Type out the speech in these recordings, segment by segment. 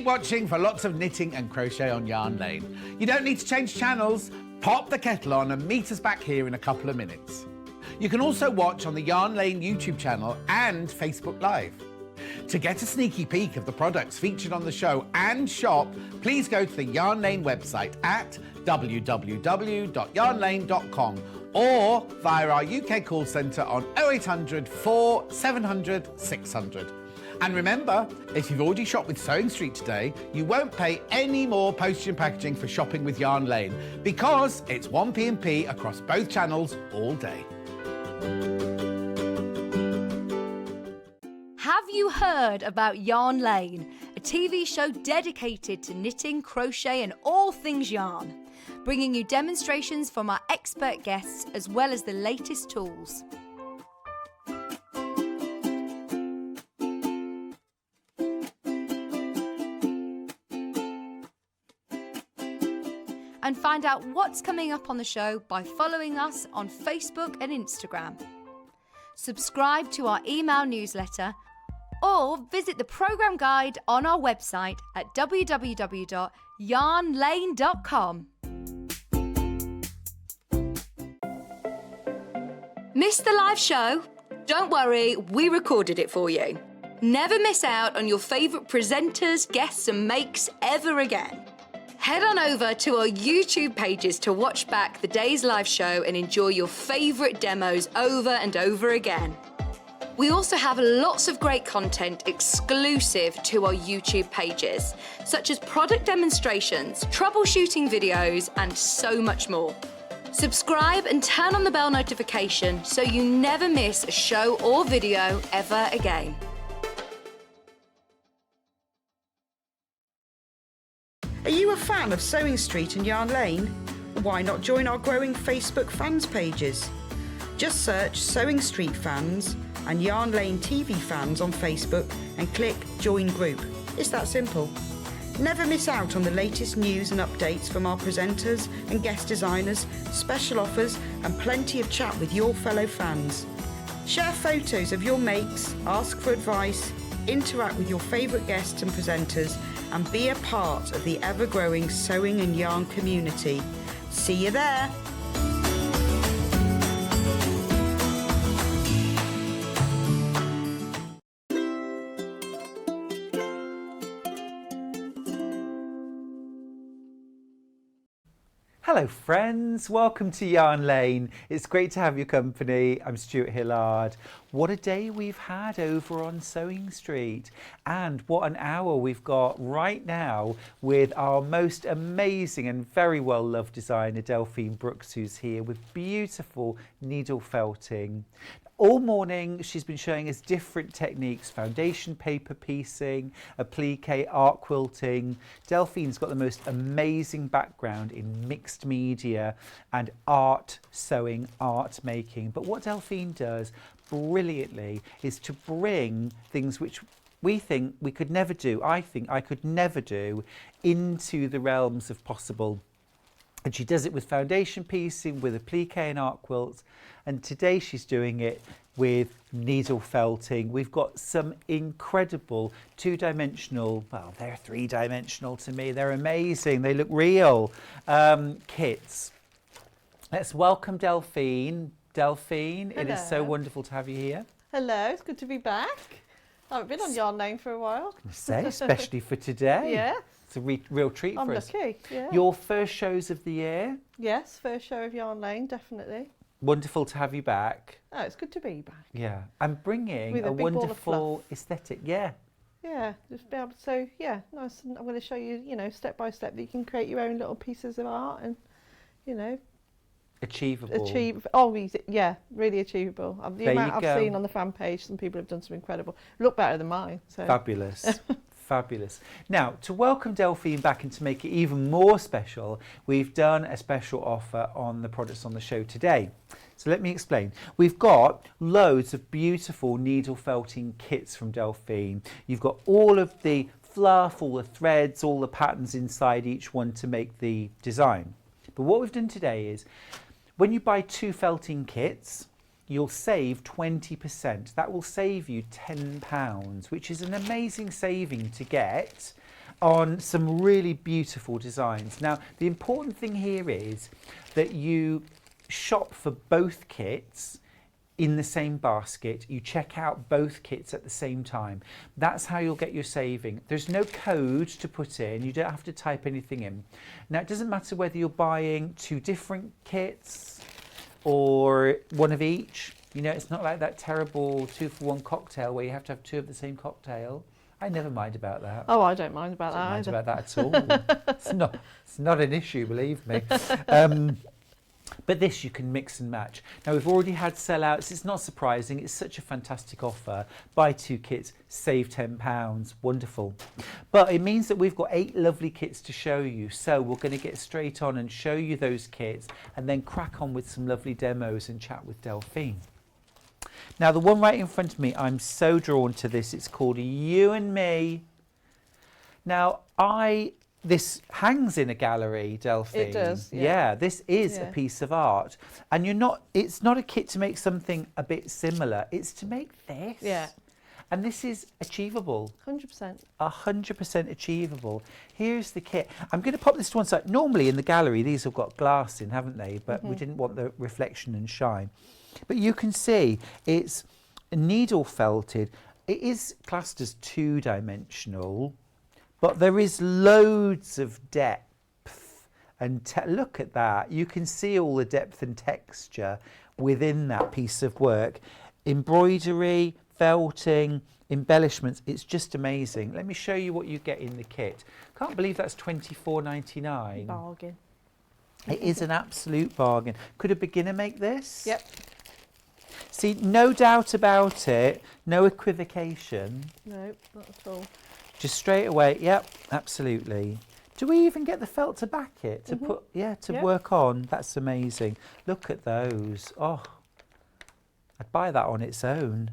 watching for lots of knitting and crochet on Yarn Lane. You don't need to change channels. Pop the kettle on and meet us back here in a couple of minutes. You can also watch on the Yarn Lane YouTube channel and Facebook Live. To get a sneaky peek of the products featured on the show and shop, please go to the Yarn Lane website at www.yarnlane.com or via our UK call centre on 0800 4 700 600. And remember, if you've already shopped with Sewing Street today, you won't pay any more postage and packaging for shopping with Yarn Lane because it's 1p&p across both channels all day. Have you heard about Yarn Lane, a TV show dedicated to knitting, crochet and all things yarn, bringing you demonstrations from our expert guests as well as the latest tools. And find out what's coming up on the show by following us on Facebook and Instagram. Subscribe to our email newsletter or visit the programme guide on our website at www.yarnlane.com. Missed the live show? Don't worry, we recorded it for you. Never miss out on your favourite presenters, guests and makes ever again. Head on over to our YouTube pages to watch back the day's live show and enjoy your favourite demos over and over again. We also have lots of great content exclusive to our YouTube pages, such as product demonstrations, troubleshooting videos, and so much more. Subscribe and turn on the bell notification so you never miss a show or video ever again. Are you a fan of Sewing Street and Yarn Lane? Why not join our growing Facebook fans pages? Just search Sewing Street Fans and Yarn Lane TV Fans on Facebook and click Join Group. It's that simple. Never miss out on the latest news and updates from our presenters and guest designers, special offers and plenty of chat with your fellow fans. Share photos of your makes, ask for advice, interact with your favourite guests and presenters and be a part of the ever-growing sewing and yarn community. See you there! Hello friends, welcome to Yarn Lane. It's great to have your company. I'm Stuart Hillard. What a day we've had over on Sewing Street and what an hour we've got right now with our most amazing and very well loved designer Delphine Brooks, who's here with beautiful needle felting. All morning she's been showing us different techniques: foundation paper piecing, applique, art quilting. Delphine's got the most amazing background in mixed media and art sewing, art making. But what Delphine does brilliantly is to bring things which we think we could never do, I think I could never do, into the realms of possible. And she does it with foundation piecing, with applique and art quilts. And today she's doing it with needle felting. We've got some incredible two-dimensional, well, they're three-dimensional to me. They're amazing. They look real. Kits. Let's welcome Delphine. Delphine, Hello. It is so wonderful to have you here. Hello, it's good to be back. I haven't been on Yarn Lane for a while. I say, especially for today. Yeah. It's a real treat I'm for us. lucky, yeah. Your first shows of the year. Yes, first show of Yarn Lane, definitely. Wonderful to have you back. Oh, it's good to be back. Yeah, and bringing With a a big ball of wonderful fluff. aesthetic. Yeah, Yeah, just be able to, so yeah, nice. And I'm going to show you, you know, step by step that you can create your own little pieces of art and, you know, achievable. Yeah, really achievable. The There amount you I've go. seen on the fan page, some people have done some incredible, look better than mine. So. Fabulous. Fabulous. Now, to welcome Delphine back and to make it even more special, we've done a special offer on the products on the show today. So let me explain. We've got loads of beautiful needle felting kits from Delphine. You've got all of the fluff, all the threads, all the patterns inside each one to make the design. But what we've done today is, when you buy 2 felting kits, you'll save 20%. That will save you £10, which is an amazing saving to get. on some really beautiful designs. Now, the important thing here is that you shop for both kits in the same basket. You check out both kits at the same time. That's how you'll get your saving. There's no code to put in. You don't have to type anything in. Now, it doesn't matter whether you're buying 2 different kits or one of each. You know, it's not like that terrible 2-for-1 cocktail where you have to have 2 of the same cocktail. I never mind about that. Oh, I don't mind about that I don't mind either. about that at all. It's not an issue, believe me. But this you can mix and match. Now, we've already had sellouts. It's not surprising. It's such a fantastic offer. Buy 2 kits, save £10. Wonderful. But it means that we've got 8 lovely kits to show you. So we're going to get straight on and show you those kits and then crack on with some lovely demos and chat with Delphine. Now, the one right in front of me, I'm so drawn to this. It's called You and Me. Now, this hangs in a gallery, Delphine. It does, yeah. Yeah, this is a piece of art. And it's not a kit to make something a bit similar. It's to make this. Yeah. And this is achievable. 100%. 100% achievable. Here's the kit. I'm going to pop this to one side. Normally in the gallery, these have got glass in, haven't they? But we didn't want the reflection and shine. But you can see it's needle felted. It is classed as 2-dimensional, but there is loads of depth. And look at that. You can see all the depth and texture within that piece of work. Embroidery, felting, embellishments. It's just amazing. Let me show you what you get in the kit. Can't believe that's £24.99. Bargain. It is an absolute bargain. Could a beginner make this? Yep. See, no doubt about it, no equivocation. No, not at all. Just straight away, yep, absolutely. Do we even get the felt to back it, to put, to work on? That's amazing. Look at those. Oh, I'd buy that on its own.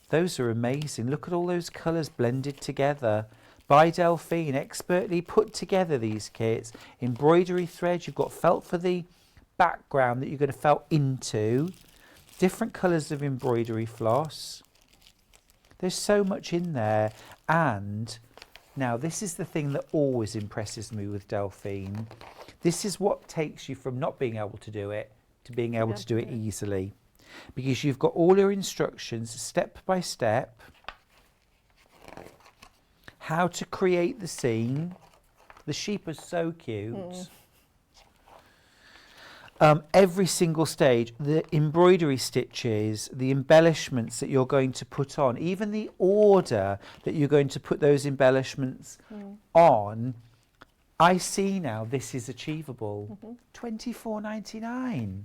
Those are amazing. Look at all those colours blended together. By Delphine, expertly put together these kits. Embroidery thread, you've got felt for the background that you're going to felt into. Different colours of embroidery floss. There's so much in there. And now this is the thing that always impresses me with Delphine. This is what takes you from not being able to do it to being able to do it easily. Because you've got all your instructions step by step. How to create the scene. The sheep are so cute. Every single stage, the embroidery stitches, the embellishments that you're going to put on, even the order that you're going to put those embellishments on, I see now this is achievable. £24.99.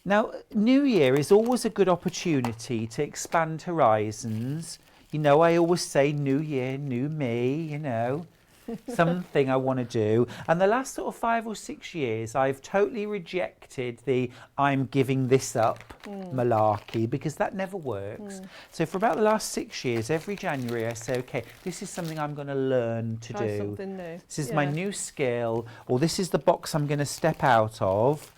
Now, New Year is always a good opportunity to expand horizons. You know, I always say New Year, new me, you know. Something I want to do. And the last sort of 5 or 6 years, I've totally rejected the I'm giving this up malarkey, because that never works. So for about the last 6 years, every January I say, okay, this is something I'm going to learn to Try do. something new. This is my new skill, or this is the box I'm going to step out of.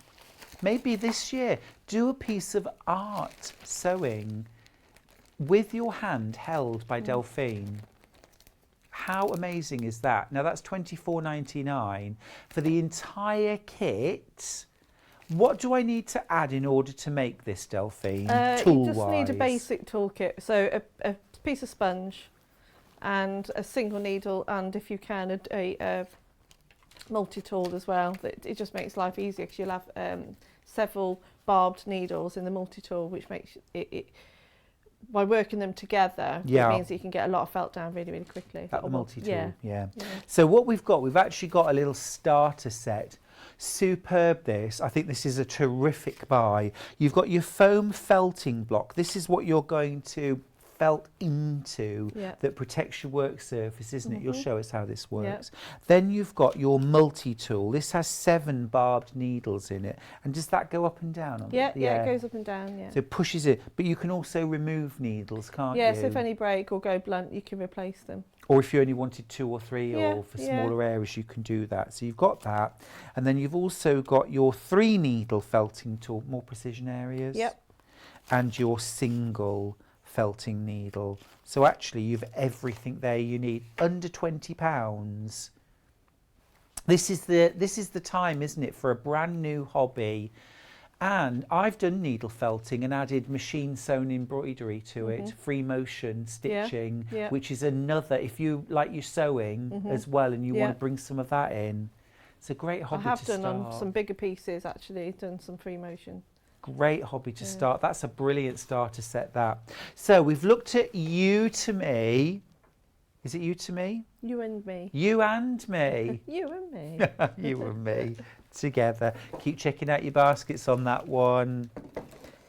Maybe this year, do a piece of art sewing with your hand held by Delphine. How amazing is that? Now that's £24.99 for the entire kit. What do I need to add in order to make this, Delphine, tool-wise? You just need a basic toolkit. So a piece of sponge and a single needle, and if you can, a multi-tool as well. It just makes life easier because you'll have several barbed needles in the multi-tool, which makes it by working them together, it means that you can get a lot of felt down really, really quickly. At the multi-tool, yeah. So what we've actually got a little starter set. Superb this. I think this is a terrific buy. You've got your foam felting block. This is what you're going to felt into that protects your work surface, isn't it? You'll show us how this works. Then you've got your multi-tool. This has 7 barbed needles in it. And does that go up and down? On it goes up and down, So it pushes it. But you can also remove needles, can't you? Yeah, so if any break or go blunt, you can replace them. Or if you only wanted 2 or 3 or for smaller areas, you can do that. So you've got that. And then you've also got your 3 needle felting tool, more precision areas. Yep. And your single felting needle. So actually you've everything there you need, under £20. This is the time, isn't it, for a brand new hobby. And I've done needle felting and added machine sewn embroidery to it, free motion stitching, which is another, if you like your sewing as well and you want to bring some of that in, it's a great hobby to start. I have done on some bigger pieces, actually, done some free motion. Great hobby to start. That's a brilliant starter set, that. So we've looked at you to me. Is it you to me? You and me. You and me. You and me. You and me together. Keep checking out your baskets on that one.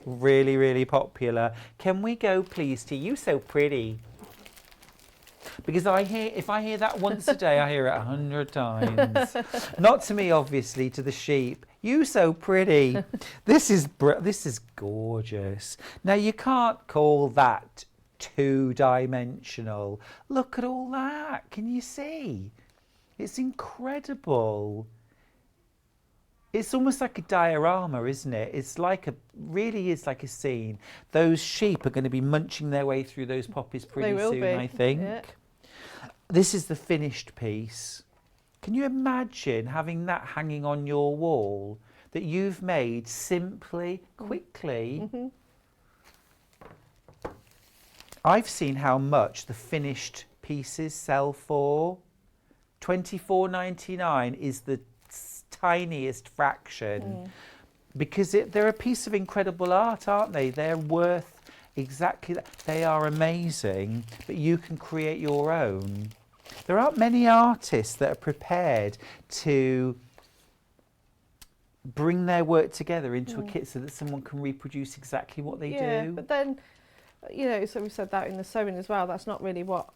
Really, really popular. Can we go, please, to You So Pretty? Because if I hear that once a day, I hear it 100 times. Not to me, obviously, to the sheep. You So Pretty. This is gorgeous. Now, you can't call that two-dimensional. Look at all that. Can you see? It's incredible. It's almost like a diorama, isn't it? It's like really is like a scene. Those sheep are going to be munching their way through those poppies pretty soon, I think. Yeah. This is the finished piece. Can you imagine having that hanging on your wall that you've made simply, quickly? I've seen how much the finished pieces sell for. £24.99 is the tiniest fraction, because they're a piece of incredible art, aren't they? They're worth exactly that. They are amazing, but you can create your own. There aren't many artists that are prepared to bring their work together into a kit so that someone can reproduce exactly what they do. But then, you know, so we said that in the sewing as well, that's not really what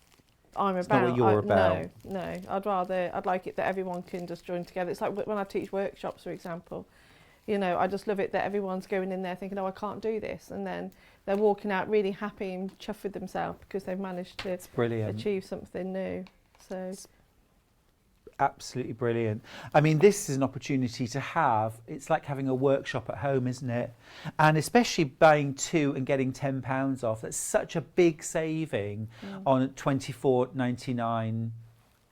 I'm about. It's not what you're about. No, I'd like it that everyone can just join together. It's like when I teach workshops, for example, you know, I just love it that everyone's going in there thinking, oh, I can't do this, and then they're walking out really happy and chuffed with themselves because they've managed to achieve something new. So it's absolutely brilliant. I mean, this is an opportunity to have, it's like having a workshop at home, isn't it? And especially buying two and getting £10 off, that's such a big saving on £24.99.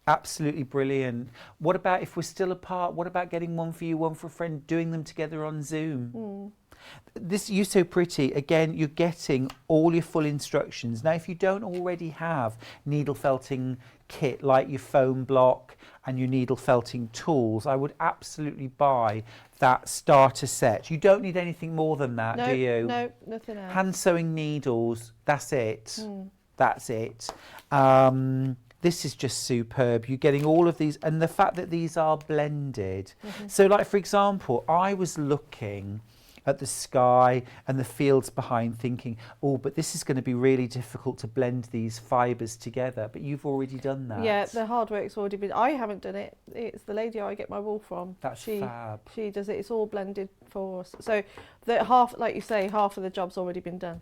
Absolutely brilliant. What about if we're still apart? What about getting one for you, one for a friend, doing them together on Zoom? This You So Pretty, again, you're getting all your full instructions. Now, if you don't already have needle felting kit like your foam block and your needle felting tools, I would absolutely buy that starter set. You don't need anything more than that, do you? No, nothing else. Hand sewing needles, that's it. That's it. This is just superb. You're getting all of these, and the fact that these are blended. So like, for example, I was looking at the sky and the fields behind thinking, oh, but this is going to be really difficult to blend these fibres together. But you've already done that. Yeah, the hard work's already been, I haven't done it. It's the lady I get my wool from. That's fab. She does it. It's all blended for us. So the half, like you say, half of the job's already been done.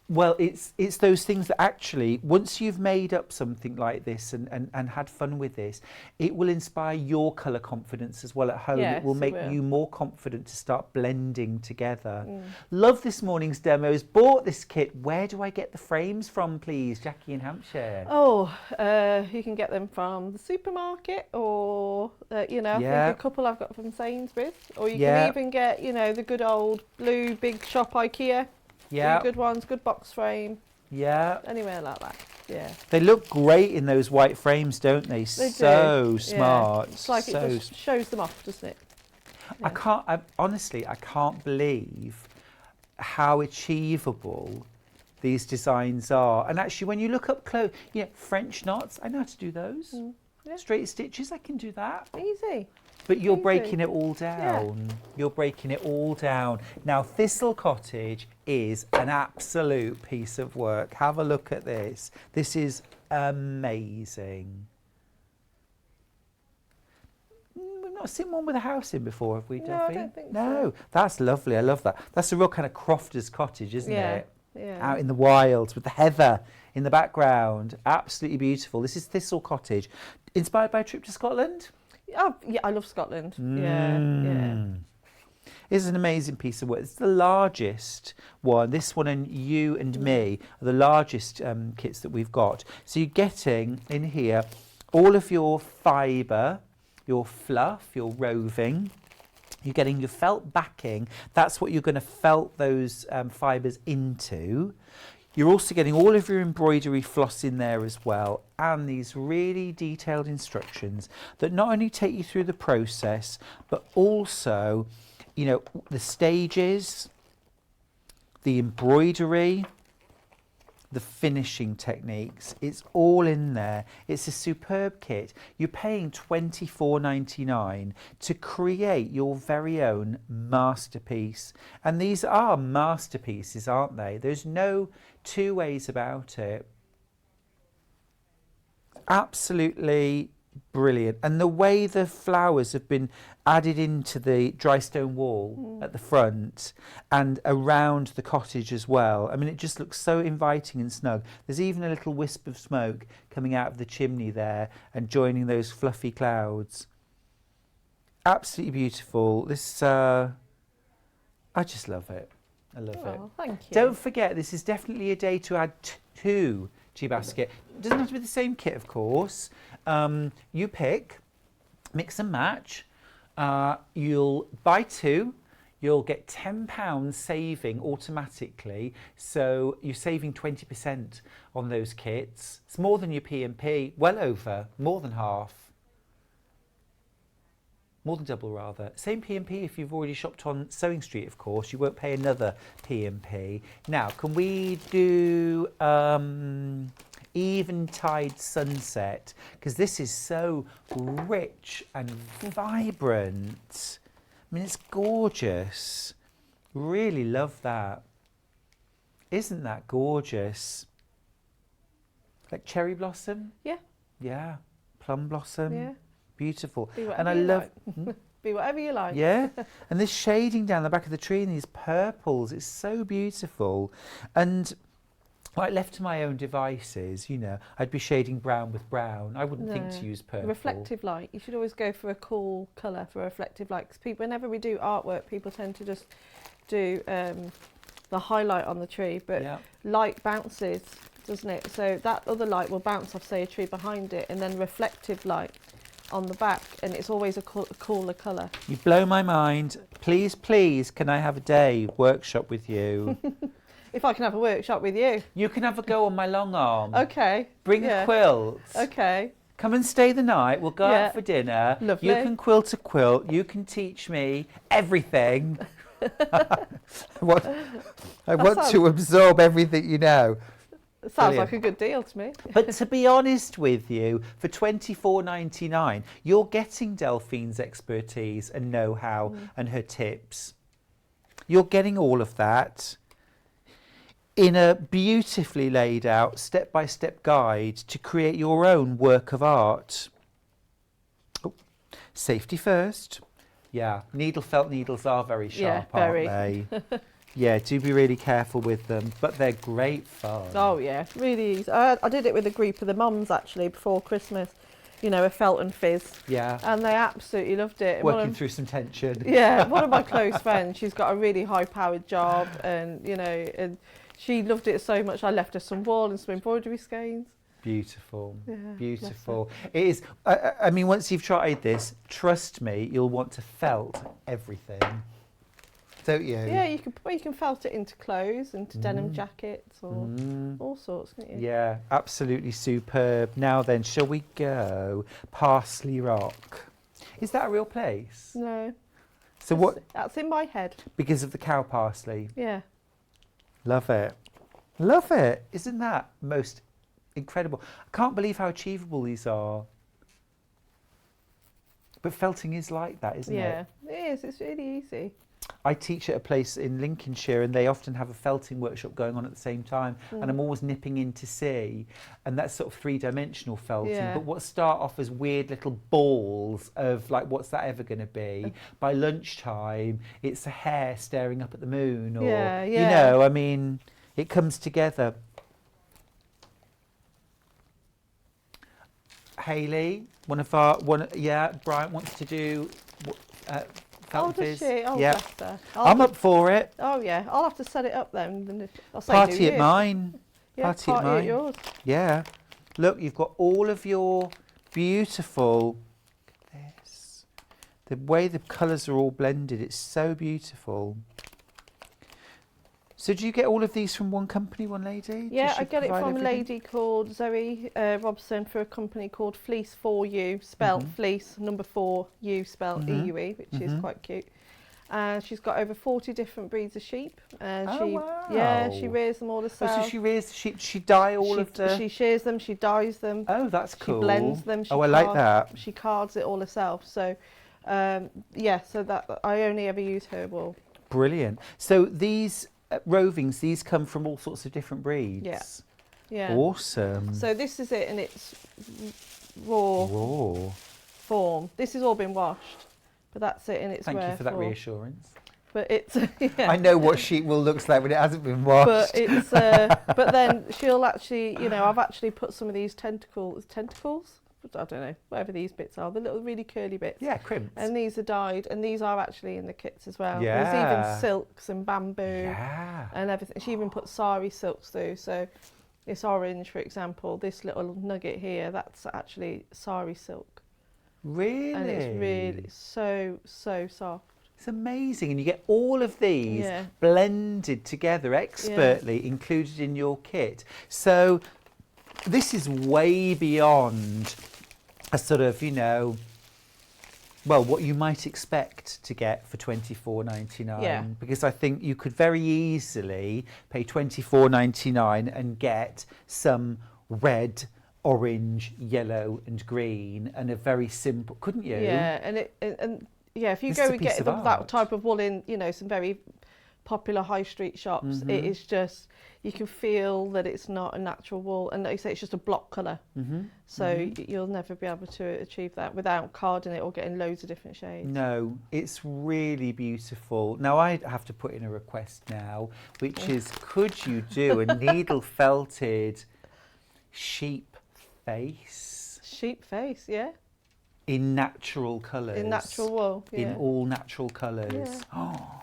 Well, it's those things that actually, once you've made up something like this and had fun with this, it will inspire your colour confidence as well at home. Yes, it will make you more confident to start blending together. Love this morning's demos. Bought this kit. Where do I get the frames from, please? Jackie in Hampshire. Oh, you can get them from the supermarket, or, you know, I think a couple I've got from Sainsbury's. Or you can even get, you know, the good old blue big shop IKEA. Yeah. Good ones, good box frame. Yeah. Anywhere like that. Yeah. They look great in those white frames, don't they? They so do. smart. Yeah. It's like so it just shows them off, doesn't it? Yeah. Honestly, I can't believe how achievable these designs are. And actually, when you look up close, you know, French knots, I know how to do those. Yeah. Straight stitches, I can do that. Easy. But you're breaking it all down. You're breaking it all down. Now, Thistle Cottage is an absolute piece of work. Have a look at this. This is amazing. We've not seen one with a house in before, have we, Delphine? No, I don't think so. No, that's lovely. I love that. That's a real kind of crofter's cottage, isn't it? Yeah. Out in the wilds with the heather in the background. Absolutely beautiful. This is Thistle Cottage. Inspired by a trip to Scotland? Oh, yeah, I love Scotland. Yeah. It's an amazing piece of work. It's the largest one. This one and You and Me are the largest kits that we've got. So you're getting in here all of your fibre, your fluff, your roving. You're getting your felt backing. That's what you're going to felt those fibres into. You're also getting all of your embroidery floss in there as well, and these really detailed instructions that not only take you through the process, but also, you know, the stages, the embroidery, the finishing techniques. It's all in there. It's a superb kit. You're paying $24.99 to create your very own masterpiece. And these are masterpieces, aren't they? There's no two ways about it. Absolutely brilliant. And the way the flowers have been added into the dry stone wall at the front and around the cottage as well. I mean, it just looks so inviting and snug. There's even a little wisp of smoke coming out of the chimney there and joining those fluffy clouds. Absolutely beautiful. This, I just love it. I love it. Thank you. Don't forget, this is definitely a day to add to your basket. It doesn't have to be the same kit, of course. You pick, mix and match. You'll buy two, you'll get £10 saving automatically. So you're saving 20% on those kits. It's more than your P&P, well over, more than half. More than double, rather. Same P&P if you've already shopped on Sewing Street, of course. You won't pay another P&P. Now, can we do Eventide Sunset? Because this is so rich and vibrant. I mean, it's gorgeous. Really love that. Isn't that gorgeous? Like cherry blossom? Yeah. Yeah. Plum blossom? Yeah. Beautiful. Be And I whatever you love like. Be whatever you like. yeah, and this shading down the back of the tree and these purples, it's so beautiful. And like left to my own devices, you know, I'd be shading brown with brown. I wouldn't think No. to use purple. Reflective light. You should always go for a cool colour for reflective light. Because people, whenever we do artwork, people tend to just do the highlight on the tree, but Yeah. light bounces, doesn't it? So that other light will bounce off, say, a tree behind it, and then reflective light on the back, and it's always a cooler colour. You blow my mind. Please, please, can I have a day workshop with you? If I can have a workshop with you. You can have a go on my long arm. Okay. Bring a quilt. Okay. Come and stay the night. We'll go Yeah. out for dinner. Lovely. You can quilt a quilt. You can teach me everything. I want to absorb everything you know. It sounds Brilliant. like a good deal to me. But to be honest with you, for $24.99, you're getting Delphine's expertise and know-how and her tips. You're getting all of that in a beautifully laid out step-by-step guide to create your own work of art. Oh, safety first. Yeah, felt needles are very sharp, very. aren't they? Yeah, do be really careful with them, but they're great fun. Oh yeah, really easy. I did it with a group of the mums actually before Christmas, you know, a felt and fizz, Yeah, and they absolutely loved it. working through some tension. Yeah, one of my close friends, she's got a really high-powered job, and you know, and she loved it so much. I left her some wool and some embroidery skeins. Beautiful, Yeah, beautiful. It is. I mean, once you've tried this, trust me, you'll want to felt everything, don't you? Yeah, you can felt it into clothes, into denim jackets, or all sorts, can't you? Yeah, absolutely superb. Now then, shall we go Parsley Rock? Is that a real place? No. So what? That's in my head. Because of the cow parsley. Yeah. Love it. Love it. Isn't that most incredible? I can't believe how achievable these are. But felting is like that, isn't it? Yeah, it is. It's really easy. I teach at a place in Lincolnshire and they often have a felting workshop going on at the same time, and I'm always nipping in to see, and that's sort of three-dimensional felting. Yeah. But what start off as weird little balls of like, what's that ever going to be? By lunchtime, it's a hare staring up at the moon, or Yeah, you yeah. know, I mean, it comes together. Hayley, Bryant wants to do felt Oh, does viz. she? Oh, Yep. bless her. I'm up for it. Oh, yeah. I'll have to set it up then. I'll say, Party do at you? mine. Yeah, Party at mine. yours. Yeah. Look, you've got all of your beautiful. Look at this. The way the colours are all blended, it's so beautiful. So do you get all of these from one company, one lady? Yeah, Does she I get it provide from a everything? lady called Zoe Robson for a company called Fleece 4U, spelt Fleece number 4 U spelt EUE, which is quite cute. And she's got over 40 different breeds of sheep. Yeah, she wow. rears them all Oh, herself. so she rears the sheep. She dye all of the. She shears them, she dyes them. Oh, that's cool. She blends them. She Oh, I like that. She cards it all herself. So, yeah, so that I only ever use her wool. Brilliant. So these rovings, these come from all sorts of different breeds. Yeah. Yeah. Awesome. So this is it in its raw form. This has all been washed, but that's it in its Thank rare you for that form. reassurance. But it's yeah. I know what sheep wool looks like when it hasn't been washed. But it's but then she'll actually, I've actually put some of these tentacles, I don't know, whatever these bits are, the little really curly bits. Yeah, crimps. And these are dyed, and these are actually in the kits as well. Yeah. There's even silks and bamboo Yeah. and everything. She even put sari silks through. So this orange, for example, this little nugget here, that's actually sari silk. Really? And it's really so soft. It's amazing. And you get all of these Yeah. blended together expertly, included in your kit. So this is way beyond a sort of, well, what you might expect to get for $24.99. Yeah. Because I think you could very easily pay $24.99 and get some red, orange, yellow and green and a very simple, couldn't you? Yeah, and yeah, if you This go is a and piece get of that art. type of wool in, some very popular high street shops, it is just, you can feel that it's not a natural wool, and like you say, it's just a block colour. So you'll never be able to achieve that without carding it or getting loads of different shades. No, it's really beautiful. Now I have to put in a request now, which is, could you do a needle felted sheep face Sheep face, yeah, in natural colours? in natural wool, yeah. In all natural colours. Yeah. Oh,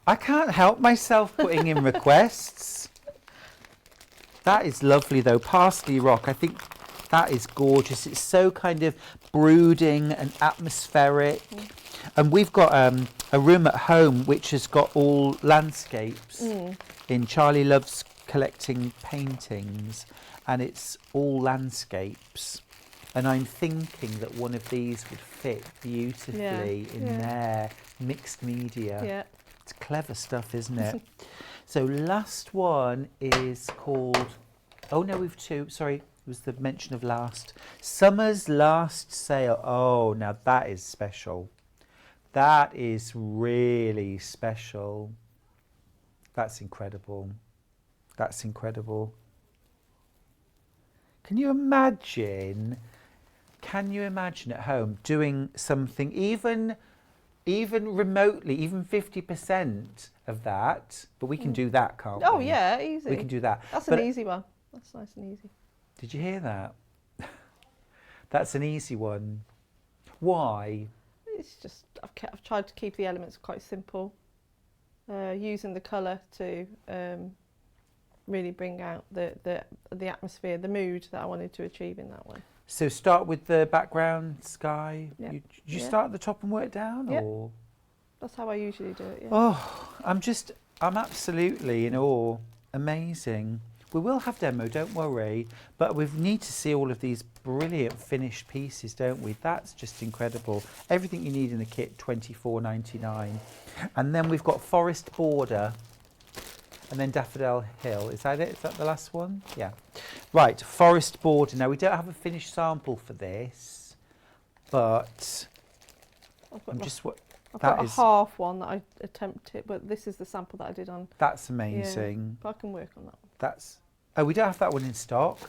I can't help myself putting in requests. That is lovely though. Parsley rock, I think that is gorgeous. It's so kind of brooding and atmospheric. And we've got a room at home which has got all landscapes. In Charlie loves collecting paintings, and it's all landscapes. And I'm thinking that one of these would fit beautifully in there, mixed media. Yeah. It's clever stuff, isn't it? So last one is called, oh no, we've two, sorry, it was the mention of last. Summer's Last Sale. Oh, now that is special. That is really special. That's incredible. That's incredible. Can you imagine at home doing something even remotely, even 50% of that, but we can do that, can't we? Oh yeah, easy. We can do that. That's But an easy one. That's nice and easy. did you hear that? That's an easy one. Why? It's just I've tried to keep the elements quite simple, using the colour to really bring out the atmosphere, the mood that I wanted to achieve in that one. So start with the background sky. Yeah. Did you Yeah. start at the top and work down, Yeah. or? That's how I usually do it. Yeah. Oh, I'm absolutely in awe. Amazing. We will have demo, don't worry, but we need to see all of these brilliant finished pieces, don't we? That's just incredible. Everything you need in the kit, $24.99. And then we've got Forest Border, and then Daffodil Hill. Is that it? Is that the last one? Yeah. Right, Forest Border. Now, we don't have a finished sample for this, but I've that got a is, half one that I attempted, but this is the sample that I did on. that's amazing. But I can work on that one. That's, oh, we don't have that one in stock.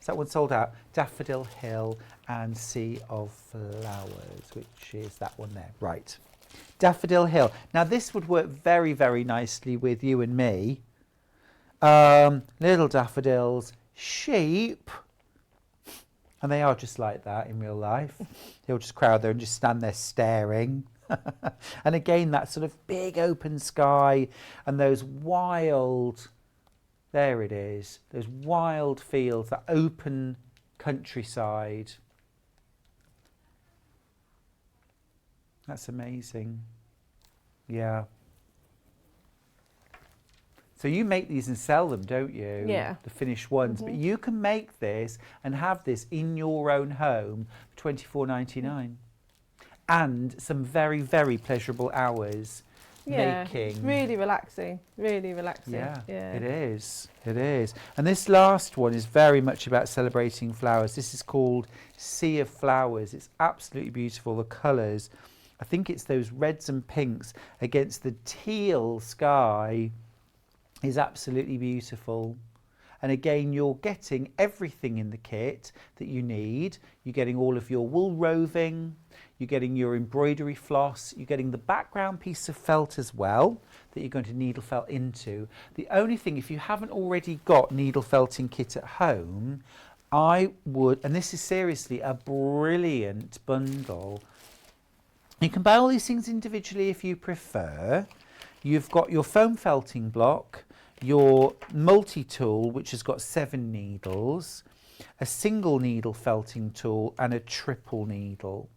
Is that one sold out? Daffodil Hill and Sea of Flowers, which is that one there. Right. Daffodil Hill. Now, this would work very, very nicely with you and me. Little daffodils, sheep. And they are just like that in real life. They'll just crowd there and just stand there staring. And again, that sort of big open sky and those wild, there it is, those wild fields, that open countryside. That's amazing. Yeah. So you make these and sell them, don't you? Yeah. The finished ones. But you can make this and have this in your own home for $24.99. And some very, very pleasurable hours making. It's really relaxing. Really relaxing. Yeah, Yeah. it is. It is. And this last one is very much about celebrating flowers. This is called Sea of Flowers. It's absolutely beautiful. The colours, I think it's those reds and pinks against the teal sky, is absolutely beautiful. And again, you're getting everything in the kit that you need. You're getting all of your wool roving, you're getting your embroidery floss, you're getting the background piece of felt as well that you're going to needle felt into. The only thing, if you haven't already got needle felting kit at home, I would, and this is seriously a brilliant bundle. You can buy all these things individually if you prefer. You've got your foam felting block, your multi-tool, which has got 7 needles, a single needle felting tool and a triple needle.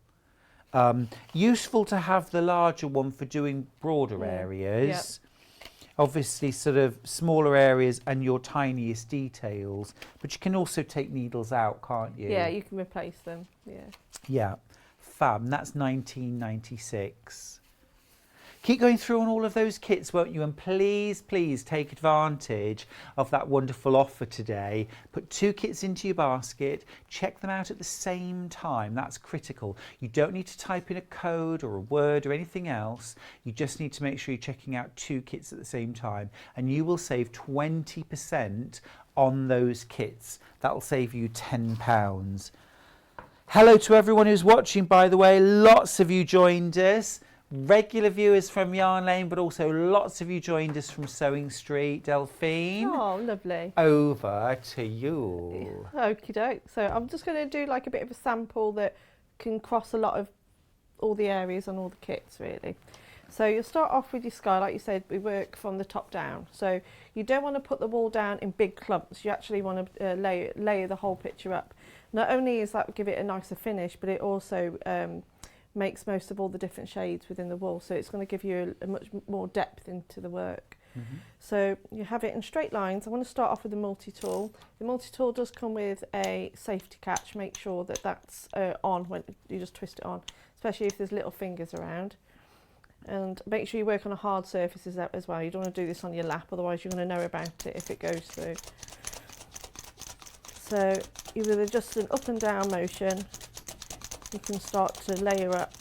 Useful to have the larger one for doing broader areas. Obviously sort of smaller areas and your tiniest details, but you can also take needles out, can't you? Yeah, you can replace them. Yeah. Yeah, fab. And that's $19.96. Keep going through on all of those kits, won't you? And please, please take advantage of that wonderful offer today. Put 2 kits into your basket. Check them out at the same time. That's critical. You don't need to type in a code or a word or anything else. You just need to make sure you're checking out 2 kits at the same time. And you will save 20% on those kits. That'll save you £10. Hello to everyone who's watching, by the way. Lots of you joined us. Regular viewers from Yarn Lane, but also lots of you joined us from Sewing Street. Delphine, Oh, lovely. over to you. Okie doke. So I'm just going to do like a bit of a sample that can cross a lot of all the areas on all the kits, really. So you'll start off with your sky. Like you said, we work from the top down. So you don't want to put the wool down in big clumps. You actually want to layer the whole picture up. Not only is that give it a nicer finish, but it also makes most of all the different shades within the wool, so it's going to give you a much more depth into the work. So you have it in straight lines. I want to start off with the multi-tool. The multi-tool does come with a safety catch. Make sure that that's on when you just twist it on, especially if there's little fingers around. And make sure you work on a hard surface as well. You don't want to do this on your lap, otherwise you're going to know about it if it goes through. So you with just an up and down motion, you can start to layer up.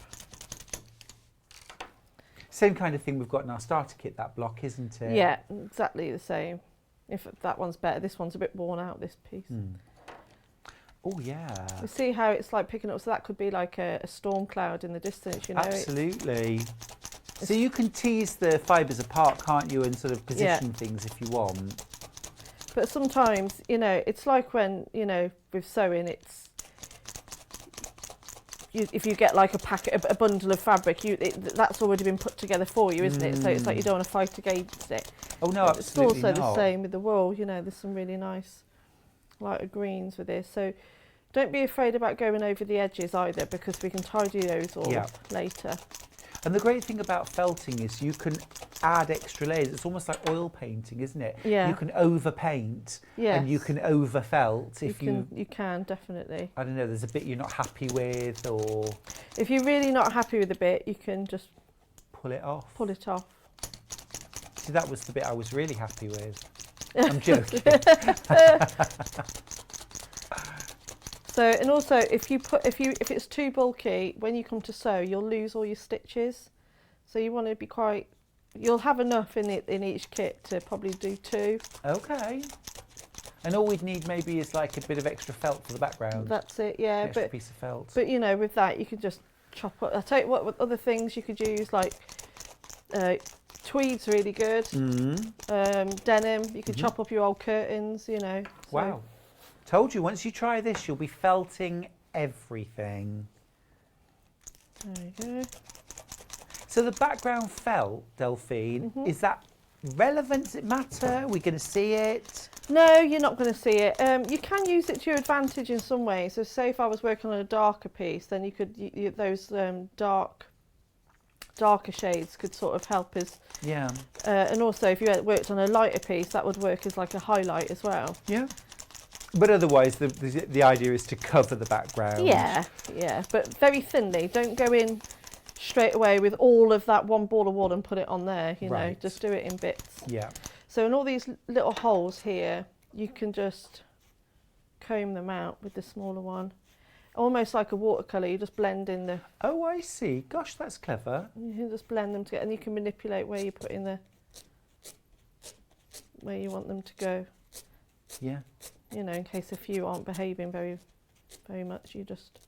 Same kind of thing we've got in our starter kit, that block, isn't it? Yeah, exactly the same. In fact, that one's better. This one's a bit worn out, this piece. Oh, yeah. You see how it's like picking up, so that could be like a storm cloud in the distance, you know. Absolutely. So you can tease the fibres apart, can't you, and sort of position things if you want. But sometimes, you know, it's like when, you know, with sewing, it's, if you get like a bundle of fabric, that's already been put together for you, isn't it? So it's like you don't want to fight against it. Oh no, absolutely It's also not. the same with the wool. You know, there's some really nice lighter greens with this. So don't be afraid about going over the edges either, because we can tidy those all later. And the great thing about felting is you can add extra layers. It's almost like oil painting, isn't it? Yeah. You can over paint and you can over felt if you can definitely. I don't know, there's a bit you're not happy with, or if you're really not happy with a bit, you can just pull it off. Pull it off. See, that was the bit I was really happy with. I'm joking. So, and also if it's too bulky, when you come to sew, you'll lose all your stitches. So you want to be you'll have enough in each kit to probably do 2. Okay. And all we'd need maybe is like a bit of extra felt for the background. That's it, yeah. Extra piece of felt. But you know, with that you could just chop up. I'll tell you what other things you could use, like tweed's really good. Denim, you could chop up your old curtains, you know. So. Wow. Told you, once you try this, you'll be felting everything. There we go. So the background felt, Delphine, is that relevant? Does it matter? Are we going to see it? No, you're not going to see it. You can use it to your advantage in some ways. So say if I was working on a darker piece, then you could, those darker shades could sort of help us. Yeah. And also if you worked on a lighter piece, that would work as like a highlight as well. Yeah. But otherwise, the idea is to cover the background. Yeah, yeah, but very thinly. Don't go in straight away with all of that one ball of wool and put it on there, you know, just do it in bits. Yeah. So in all these little holes here, you can just comb them out with the smaller one. Almost like a watercolour, you just blend in the... Oh, I see. Gosh, that's clever. You can just blend them together and you can manipulate where you put in the... where you want them to go. Yeah. You know, in case a few aren't behaving very, very much, you just...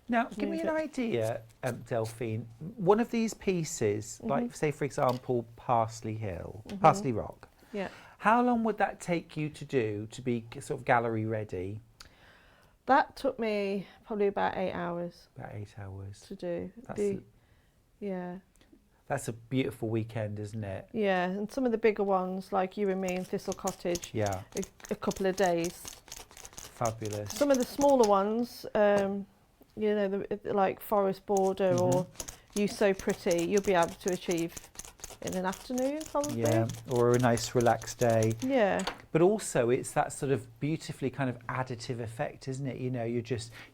Now, give me an idea, Delphine. One of these pieces, like say for example, Parsley Hill, Parsley Rock. Yeah. How long would that take you to do to be sort of gallery ready? That took me probably about 8 hours. About 8 hours. To do. Yeah. That's a beautiful weekend, isn't it? Yeah, and some of the bigger ones, like You and Me and Thistle Cottage, Yeah. a couple of days. Fabulous. Some of the smaller ones, you know, like Forest Border or You So Pretty, you'll be able to achieve in an afternoon probably. Yeah, or a nice relaxed day. Yeah. But also it's that sort of beautifully kind of additive effect, isn't it? You know, you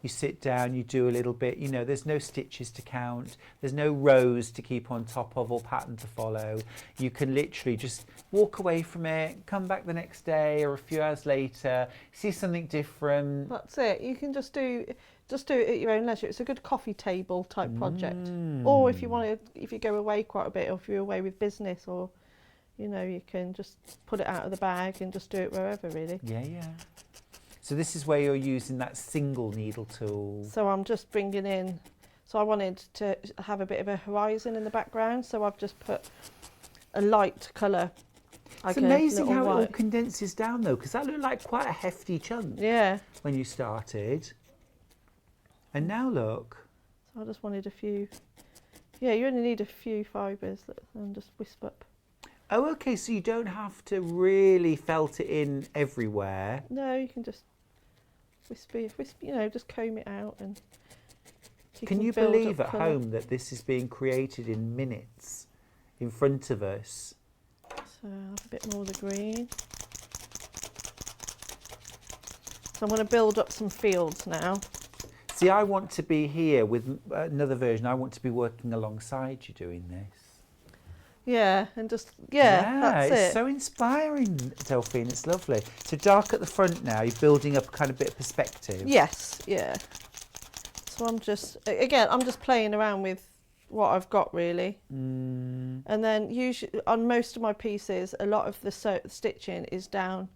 sit down, you do a little bit, you know, there's no stitches to count, there's no rows to keep on top of or pattern to follow. You can literally just walk away from it, come back the next day or a few hours later, see something different. That's it. You can just do it at your own leisure. It's a good coffee table type project. Or if you want to, if you go away quite a bit, or if you're away with business, or you know, you can just put it out of the bag and just do it wherever, really. Yeah, yeah. So this is where you're using that single needle tool. So I'm just bringing in, so I wanted to have a bit of a horizon in the background, so I've just put a light colour. It's amazing how it all condenses down though, because that looked like quite a hefty chunk. Yeah. When you started. And now look. So I just wanted a few. Yeah, you only need a few fibres and just wisp up. Oh, okay, so you don't have to really felt it in everywhere. No, you can just wisp, you know, just comb it out. And can you believe at home that this is being created in minutes in front of us? So I'll have a bit more of the green. So I'm going to build up some fields now. See, I want to be here with another version. I want to be working alongside you doing this. Yeah, and just, that's it's it. so inspiring, Delphine. It's lovely. So dark at the front now, you're building up a kind of bit of perspective. Yes, yeah. So I'm just playing around with what I've got, really. And then usually on most of my pieces, a lot of the stitching is down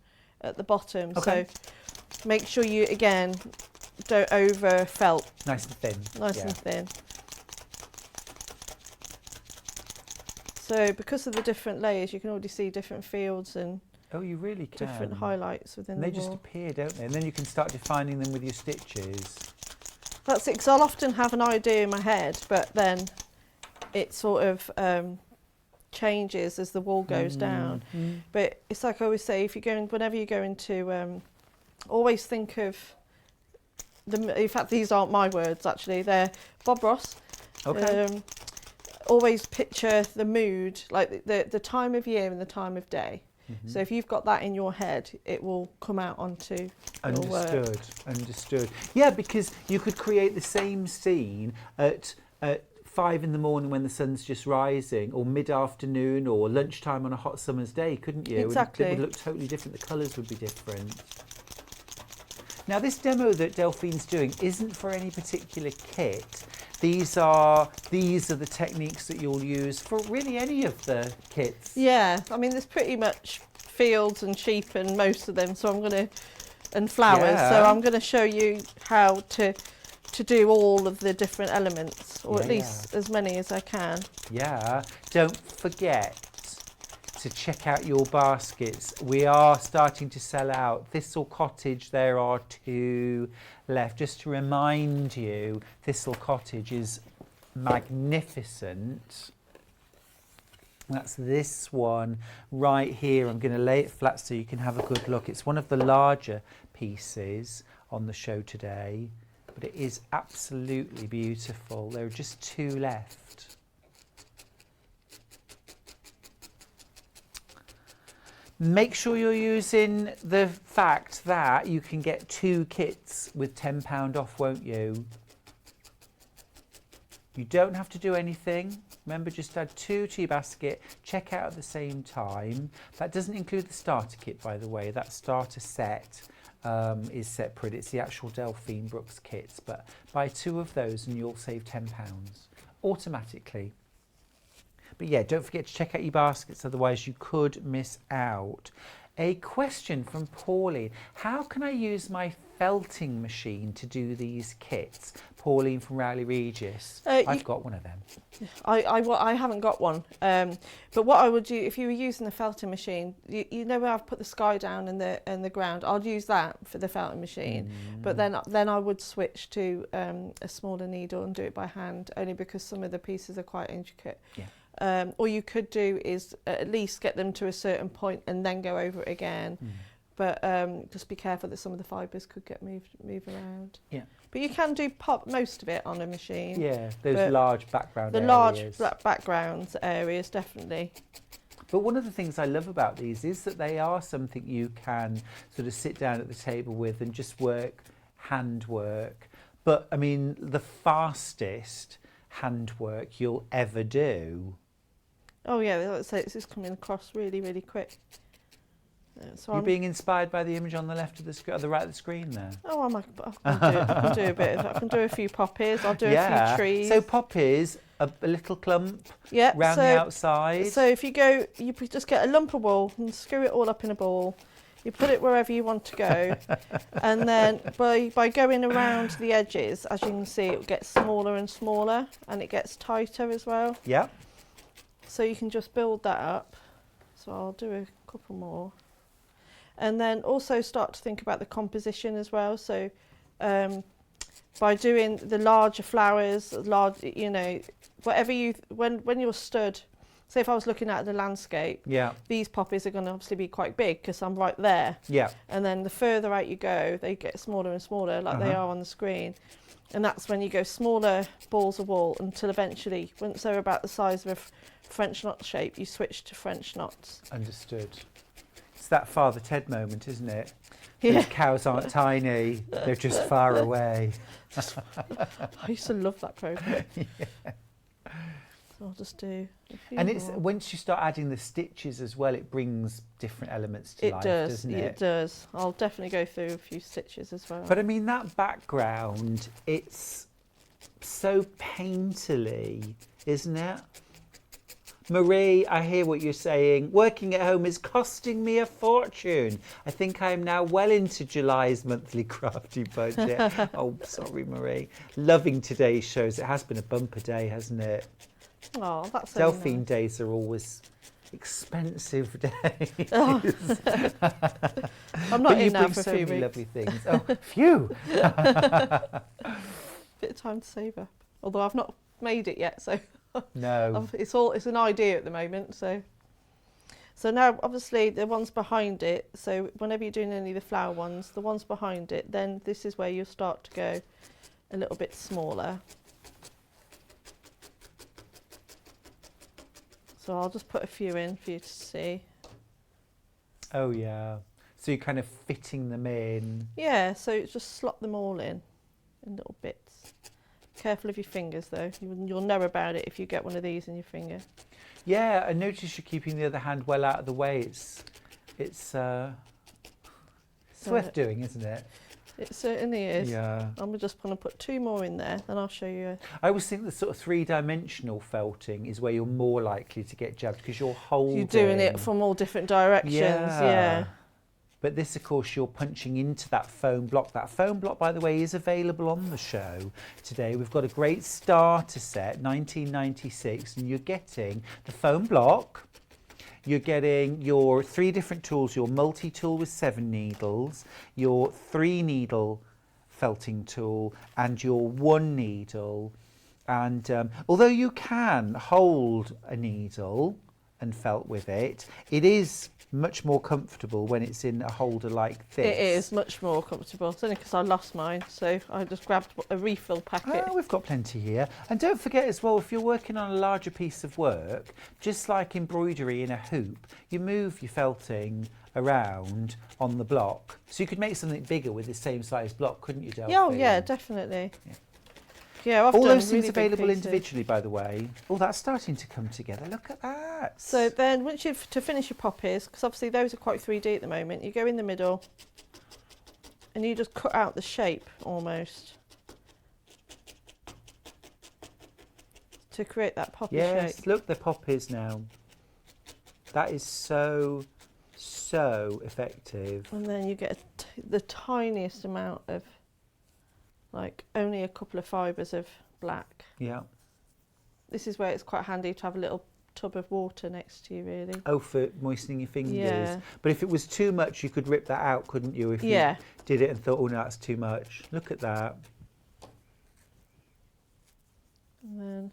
at the bottom. Okay. So make sure you, again, don't over felt. Nice and thin. Nice and thin. So because of the different layers, you can already see different fields and you really can. Different highlights within and the they just wall. appear, don't they? And then you can start defining them with your stitches. That's it, because I'll often have an idea in my head, but then it sort of changes as the wall goes down. But it's like I always say, if you're going, whenever you go into, always think of in fact, these aren't my words actually; they're Bob Ross. Okay. Always picture the mood, like the time of year and the time of day. So if you've got that in your head, it will come out onto your work. Understood. Yeah, because you could create the same scene at 5 in the morning when the sun's just rising, or mid-afternoon, or lunchtime on a hot summer's day, couldn't you? Exactly. It would look totally different. The colours would be different. Now, this demo that Delphine's doing isn't for any particular kit. These are the techniques that you'll use for really any of the kits. Yeah, I mean, there's pretty much fields and sheep and most of them, so I'm going to, and flowers. So I'm going to show you how to do all of the different elements, or at least as many as I can. Yeah, don't forget to check out your baskets. We are starting to sell out. Thistle Cottage, there are 2 left. Just to remind you, Thistle Cottage is magnificent. That's this one right here. I'm going to lay it flat so you can have a good look. It's one of the larger pieces on the show today, but it is absolutely beautiful. There are just 2 left. Make sure you're using the fact that you can get 2 kits with £10 off, won't you? You don't have to do anything. Remember, just add 2 to your basket, check out at the same time. That doesn't include the starter kit, by the way. That starter set is separate. It's the actual Delphine Brooks kits. But buy 2 of those and you'll save £10 automatically. But yeah, don't forget to check out your baskets, otherwise you could miss out. A question from Pauline. How can I use my felting machine to do these kits? Pauline from Rowley Regis. I've got one of them. I haven't got one. But what I would do, if you were using the felting machine, you know where I've put the sky down in the ground, I'd use that for the felting machine. But then I would switch to a smaller needle and do it by hand, only because some of the pieces are quite intricate. Yeah. All you could do is at least get them to a certain point and then go over it again. But just be careful that some of the fibres could get move around. Yeah. But you can do most of it on a machine. Yeah, those large background areas. The large background areas, definitely. But one of the things I love about these is that they are something you can sort of sit down at the table with and just work, handwork. But I mean, the fastest handwork you'll ever do. Oh yeah, let's say it's just coming across really, really quick. So You're being inspired by the image on the left of the screen, the right of the screen there. Oh, I can do a bit. I can do a few poppies. I'll do a few trees. So poppies, a little clump round the outside. So if you just get a lump of wool and screw it all up in a ball. You put it wherever you want to go, and then by going around the edges, as you can see, it gets smaller and smaller, and it gets tighter as well. Yeah. So you can just build that up. So I'll do a couple more. And then also start to think about the composition as well. So by doing the larger flowers, whatever when you're stood, say if I was looking at the landscape, these poppies are going to obviously be quite big because I'm right there. Yeah. And then the further out you go, they get smaller and smaller, like they are on the screen. And that's when you go smaller balls of wool until eventually, once they're about the size of a French knot shape, you switch to French knots. Understood. It's that Father Ted moment, isn't it? Yeah. Those cows aren't tiny, they're just far away. I used to love that programme. Yeah. So I'll just do a few And it's once you start adding the stitches as well, it brings different elements to life, doesn't it? It does. I'll definitely go through a few stitches as well. But I mean, that background, it's so painterly, isn't it? Marie, I hear what you're saying. Working at home is costing me a fortune. I think I am now well into July's monthly crafty budget. Oh, sorry, Marie. Loving today's shows. It has been a bumper day, hasn't it? Oh, that's so Delphine nice. days are always expensive days. Oh. I'm not in now for a few weeks. Lovely things. Oh, phew. Bit of time to save up. Although I've not made it yet, so no. It's an idea at the moment. So now obviously the ones behind it. So whenever you're doing any of the flower ones, the ones behind it, then this is where you'll start to go a little bit smaller. So I'll just put a few in for you to see. Oh yeah. So you're kind of fitting them in. Yeah, so just slot them all in little bits. Careful of your fingers though. You'll know about it if you get one of these in your finger. Yeah, I notice you're keeping the other hand well out of the way. It's worth doing, isn't it? It certainly is. Yeah. I'm just going to put 2 more in there, then I'll show you. I always think the sort of 3-dimensional felting is where you're more likely to get jabbed because you're holding. You're doing it from all different directions, yeah. But this, of course, you're punching into that foam block. That foam block, by the way, is available on the show today. We've got a great starter set, 1996, and you're getting the foam block. You're getting your 3 different tools, your multi-tool with 7 needles, your 3-needle felting tool, and your 1 needle. And although you can hold a needle and felt with it. It is much more comfortable when it's in a holder like this. It is much more comfortable. It's only because I lost mine, so I just grabbed a refill packet. Oh, we've got plenty here. And don't forget as well, if you're working on a larger piece of work, just like embroidery in a hoop, you move your felting around on the block. So you could make something bigger with the same size block, couldn't you, Delphine? Yeah, oh, yeah, definitely. Yeah. Yeah, I've all done those really things big available pieces. individually, by the way. Oh, that's starting to come together. Look at that. So then, once you've to finish your poppies, because obviously those are quite 3D at the moment, you go in the middle and you just cut out the shape almost to create that poppy yes, shape. look, the poppies now. That is so effective. And then you get the tiniest amount of, like, only a couple of fibres of black. Yeah. This is where it's quite handy to have a little tub of water next to you, really. Oh, for moistening your fingers. Yeah. But if it was too much, you could rip that out, couldn't you? If Yeah. you did it and thought, oh no, that's too much. Look at that. And then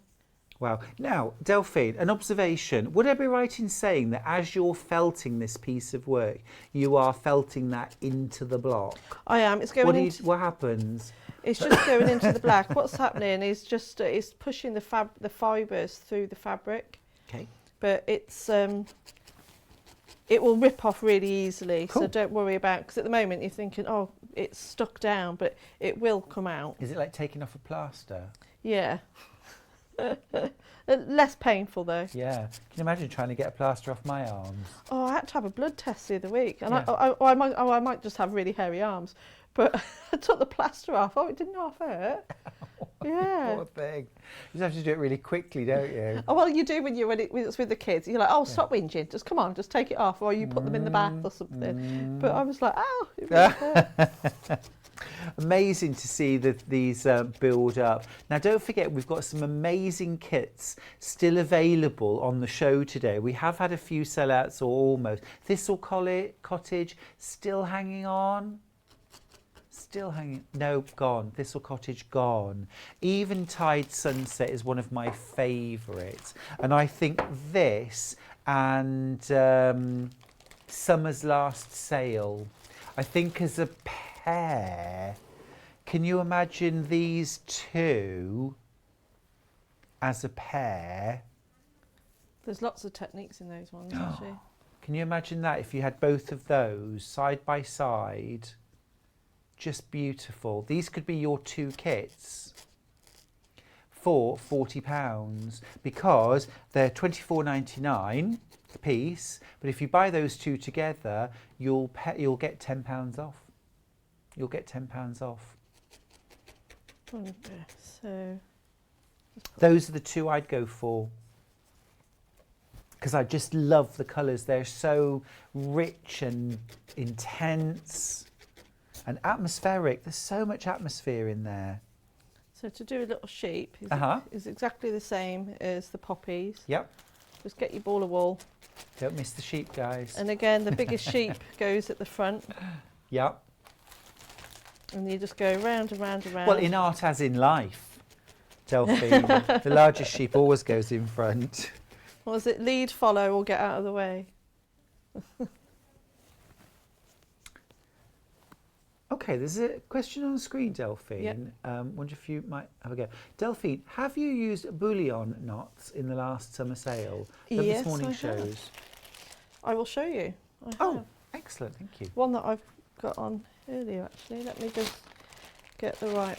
Wow. Now, Delphine, an observation. Would I be right in saying that as you're felting this piece of work, you are felting that into the block? I am. It's going into. What happens? It's just going into the black. What's happening is just it's pushing the fibres through the fabric. Okay. But it's it will rip off really easily. Cool. So don't worry about, because at the moment you're thinking, oh, it's stuck down, but it will come out. Is it like taking off a plaster? Yeah. Less painful though. Yeah. Can you imagine trying to get a plaster off my arms? Oh, I had to have a blood test the other week, and Yeah. I might just have really hairy arms, but I took the plaster off. Oh, it didn't half hurt. Yeah. What a thing. You just have to do it really quickly, don't you? Oh, well, you do when it's with the kids. You're like, oh, stop whinging. Just come on, just take it off, or you put them in the bath or something. But I was like, oh, it really hurt. Amazing to see these build up. Now, don't forget, we've got some amazing kits still available on the show today. We have had a few sellouts, or almost. Thistle Cottage still hanging on. Still hanging. No, gone. Thistle Cottage gone. Eventide Sunset is one of my favourites, and I think this and Summer's Last Sale, I think as a pair. Can you imagine these two as a pair? There's lots of techniques in those ones, actually. Can you imagine that if you had both of those side by side? Just beautiful. These could be your two kits for £40 because they're £24.99 a piece. But if you buy those two together, you'll get £10 off. You'll get £10 off. So those are the two I'd go for because I just love the colours. They're so rich and intense and atmospheric. There's so much atmosphere in there. So to do a little sheep is exactly the same as the poppies. Yep. Just get your ball of wool. Don't miss the sheep, guys. And again, the biggest sheep goes at the front. Yep. And you just go round and round and round. Well, in art as in life, Delphine, the largest sheep always goes in front. What was it? Lead, follow, or get out of the way. Okay, there's a question on the screen, Delphine. Yep. Wonder if you might have a go. Delphine, have you used bullion knots in the last summer sale? Of Yes, this morning I shows. have. I will show you. I Oh, have. excellent, thank you. One that I've got on earlier, actually. Let me just get the right.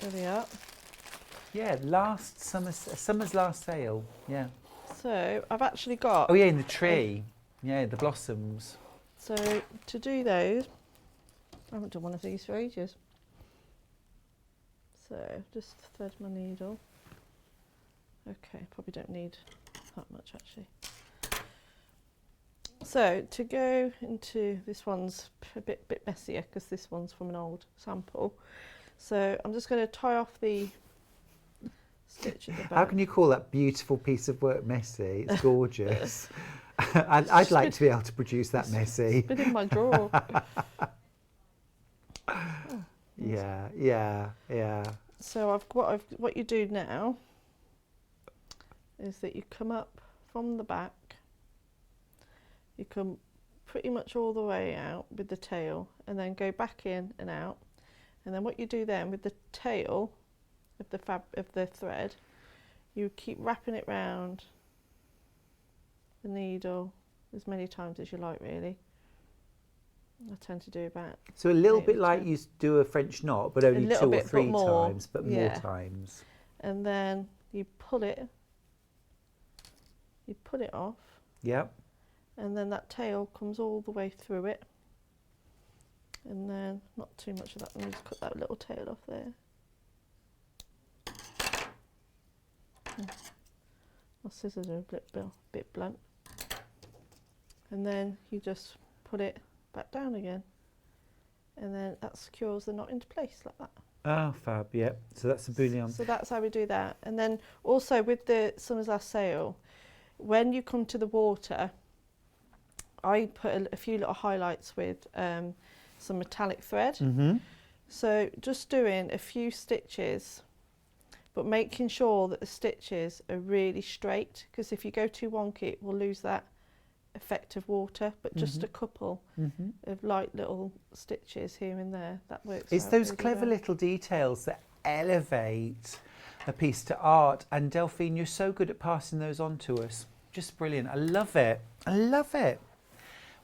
There we are. Yeah, summer's last sale. Yeah. So I've actually got. Oh yeah, in the tree. Yeah, the blossoms. So to do those, I haven't done one of these for ages. So just thread my needle. Okay, probably don't need that much actually. So to go into this one's a bit messier because this one's from an old sample. So I'm just going to tie off the stitch at the back. How can you call that beautiful piece of work messy? It's gorgeous. I'd like to be able to produce that messy. It's been in my drawer. Yeah. So what you do now is that you come up from the back you come pretty much all the way out with the tail, and then go back in and out. And then what you do then with the tail of the thread, you keep wrapping it round the needle as many times as you like, really. I tend to do about. So a little 8 bit or like 10. you do a French knot, but only 2 or 3 more, times, but yeah. more times. And then you pull it off, Yep. and then that tail comes all the way through it. And then, not too much of that, let me just cut that little tail off there. My scissors are a bit blunt. And then you just put it back down again. And then that secures the knot into place like that. Oh, fab, yep. So that's a bullion. So that's how we do that. And then also with the Summer's Last Sail, when you come to the water, I put a few little highlights with some metallic thread. So just doing a few stitches, but making sure that the stitches are really straight, because if you go too wonky, it will lose that effect of water. But just a couple of light little stitches here and there, that works. It's out those really clever well. little details that elevate a piece to art. And Delphine, you're so good at passing those on to us. Just brilliant. I love it. I love it.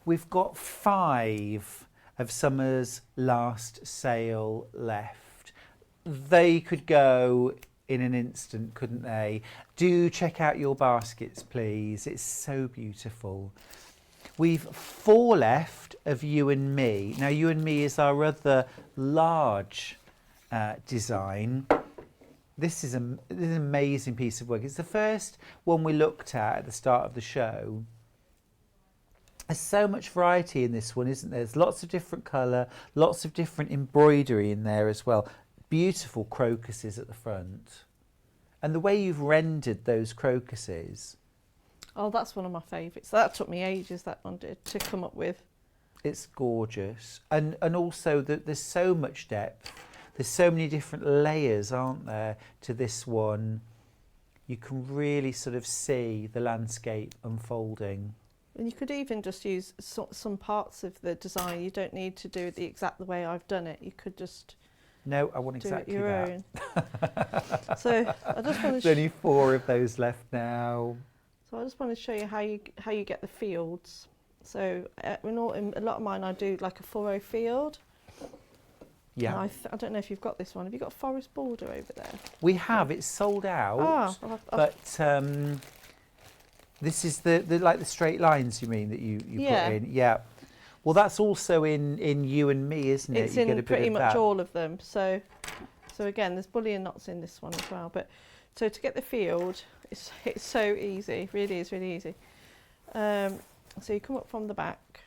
We've got 5 of Summer's Last Sail left. They could go in an instant, couldn't they? Do check out your baskets, please. It's so beautiful. We've 4 left of You and Me. Now, You and Me is our other large design. This is an amazing piece of work. It's the first one we looked at the start of the show. There's so much variety in this one, isn't there? There's lots of different colour, lots of different embroidery in there as well. Beautiful crocuses at the front. And the way you've rendered those crocuses. Oh, that's one of my favourites. That took me ages, that one did, to come up with. It's gorgeous. And also there's so much depth. There's so many different layers, aren't there, to this one. You can really sort of see the landscape unfolding. And you could even just use some parts of the design. You don't need to do it the exact way I've done it. You could just No, I want do exactly it your that. own. So I just want to. There's only 4 of those left now. So I just want to show you how you get the fields. So in a lot of mine, I do like a furrow field. Yeah. And I don't know if you've got this one. Have you got a forest border over there? We have. It's sold out. Ah, But this is the like the straight lines you mean that you Yeah. put in. Yeah. Well, that's also in You and Me, isn't it? it's You get a in bit pretty of much that. all of them. So again, there's bullion knots in this one as well. But so to get the field, it's so easy. Really is really easy. So you come up from the back.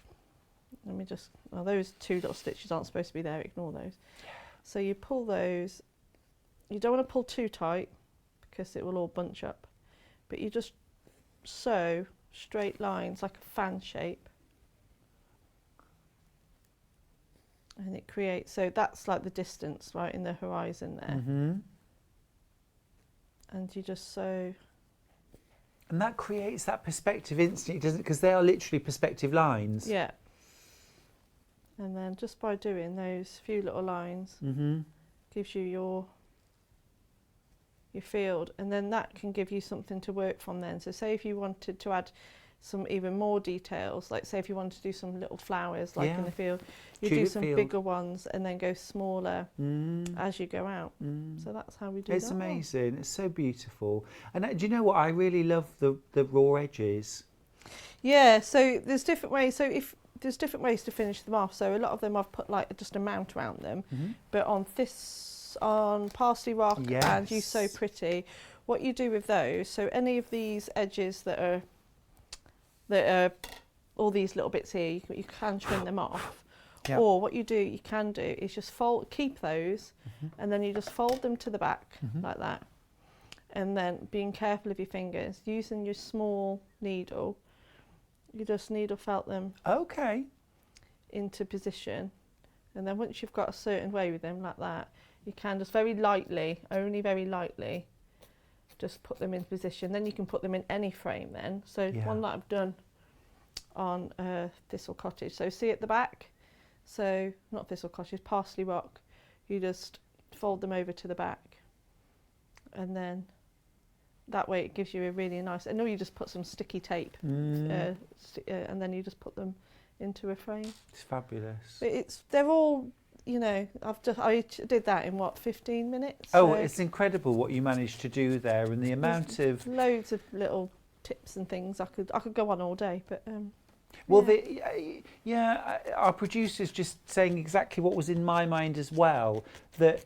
Let me just. Oh, those 2 little stitches aren't supposed to be there. Ignore those. So you pull those. You don't want to pull too tight because it will all bunch up. But you just sew straight lines like a fan shape. And it creates, so that's like the distance right in the horizon there. And you just sew. And that creates that perspective instantly, doesn't it? Because they are literally perspective lines. Yeah. And then just by doing those few little lines, gives you your field, and then that can give you something to work from then. So say if you wanted to add some even more details, like say if you wanted to do some little flowers like in the field, you do Tulip some field. bigger ones and then go smaller as you go out. So that's how we do It's that. amazing. It's so beautiful. And do you know what? I really love the raw edges. Yeah, so there's different ways. So if there's different ways to finish them off. So a lot of them I've put like just a mount around them, but on Parsley Rock and You So Pretty, what you do with those, so any of these edges that are all these little bits here, you can trim them off. Yep. Or what you can do is just keep those, and then you just fold them to the back like that. And then being careful of your fingers, using your small needle, you just needle felt them into position. And then once you've got a certain way with them like that, you can just very lightly, only very lightly, just put them in position. Then you can put them in any frame then. So one that I've done on Thistle Cottage. So see at the back, so not Thistle Cottage, Parsley Rock, you just fold them over to the back, and then that way it gives you a really nice, and then you just put some sticky tape, and then you just put them into a frame. It's fabulous. But they're all, you know, I did that in what, 15 minutes? Oh, So it's incredible what you managed to do there, and the amount of loads of little tips and things. I could go on all day, but well, our producer's just saying exactly what was in my mind as well, that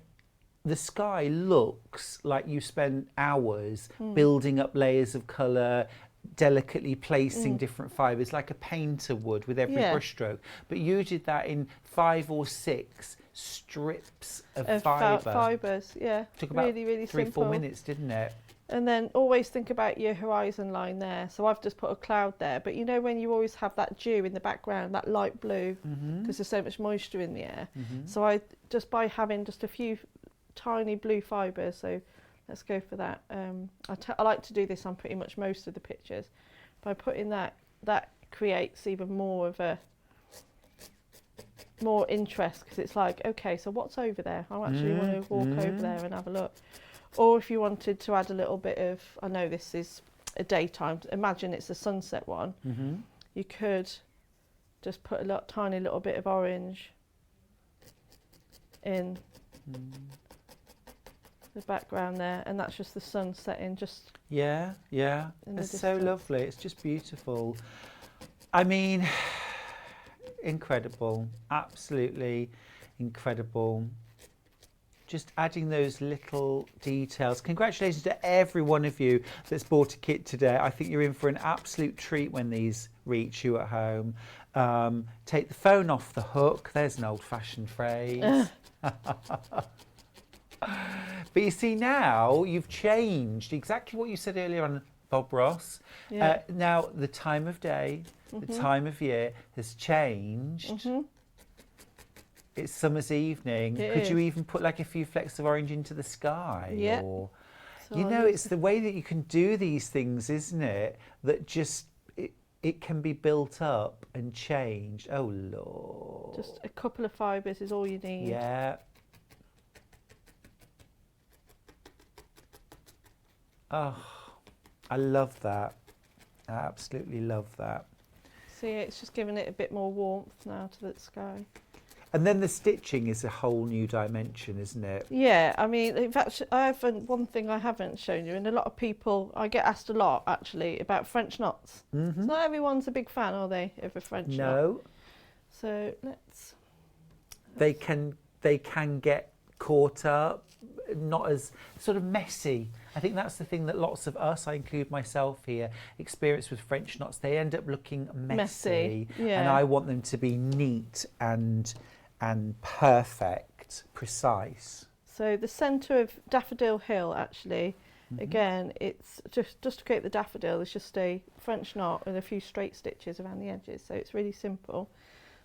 the sky looks like you spent hours building up layers of colour, delicately placing different fibres, like a painter would with every brushstroke. But you did that in 5 or 6 strips of fibre. Fibres, yeah. Took about really 3 or simple. 4 minutes, didn't it? And then always think about your horizon line there. So I've just put a cloud there, but you know when you always have that dew in the background, that light blue, because there's so much moisture in the air. So I just, by having just a few tiny blue fibres, so let's go for that. I like to do this on pretty much most of the pictures. By putting that creates even more of a more interest, because it's like, okay, so what's over there? I actually want to walk over there and have a look. Or if you wanted to add a little bit of, I know this is a daytime, imagine it's a sunset one, you could just put a tiny little bit of orange in the background there, and that's just the sun setting just Yeah, it's so distance. lovely. It's just beautiful. I mean, incredible, absolutely incredible. Just adding those little details. Congratulations to every one of you that's bought a kit today. I think you're in for an absolute treat when these reach you at home. Take the phone off the hook. There's an old-fashioned phrase. But you see, now you've changed exactly what you said earlier on, Bob Ross. Yeah. Now the time of day, the time of year has changed. It's summer's evening. Could you even put like a few flecks of orange into the sky? Yeah. Or, So you know, it's the way that you can do these things, isn't it? That just, it can be built up and changed. Oh, Lord. just a couple of fibres is all you need. Yeah. Oh, I love that. I absolutely love that. See, it's just giving it a bit more warmth now to the sky. And then the stitching is a whole new dimension, isn't it? Yeah, I mean, in fact, one thing I haven't shown you, and a lot of people, I get asked a lot actually about French knots. Not everyone's a big fan, are they, of a French knot? No. So let's. They can get caught up, not as sort of messy. I think that's the thing that lots of us, I include myself here, experience with French knots. They end up looking messy. Yeah. And I want them to be neat and perfect, precise. So the centre of Daffodil Hill, actually, again, it's just to create the daffodil, it's just a French knot and a few straight stitches around the edges. So it's really simple.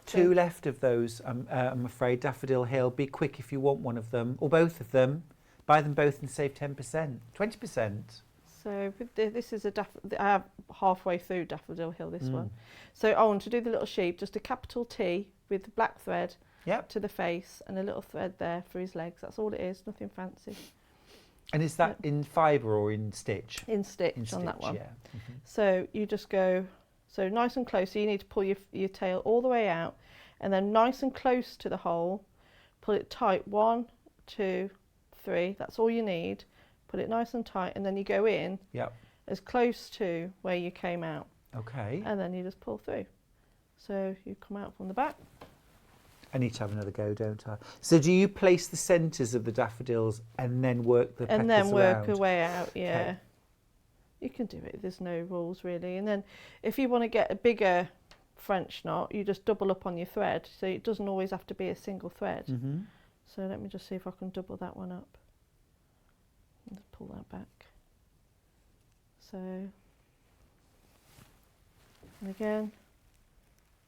2 left of those, I'm afraid. Daffodil Hill. Be quick if you want one of them, or both of them. Buy them both and save 10%, 20%. So with this is I have halfway through Daffodil Hill, this one. So I want to do the little sheep, just a capital T with black thread to the face and a little thread there for his legs. That's all it is, nothing fancy. And is that in fibre or in stitch? In stitch on that one. Yeah. So you just go, so nice and close. So you need to pull your tail all the way out, and then nice and close to the hole, pull it tight, 1, 2, 3, that's all you need. Put it nice and tight, and then you go in as close to where you came out. Okay. And then you just pull through. So you come out from the back. I need to have another go, don't I? So do you place the centres of the daffodils and then work the petals And then work around? your way out, yeah. Okay. You can do it, there's no rules really. And then if you want to get a bigger French knot, you just double up on your thread. So it doesn't always have to be a single thread. So let me just see if I can double that one up. And just pull that back. So, and again,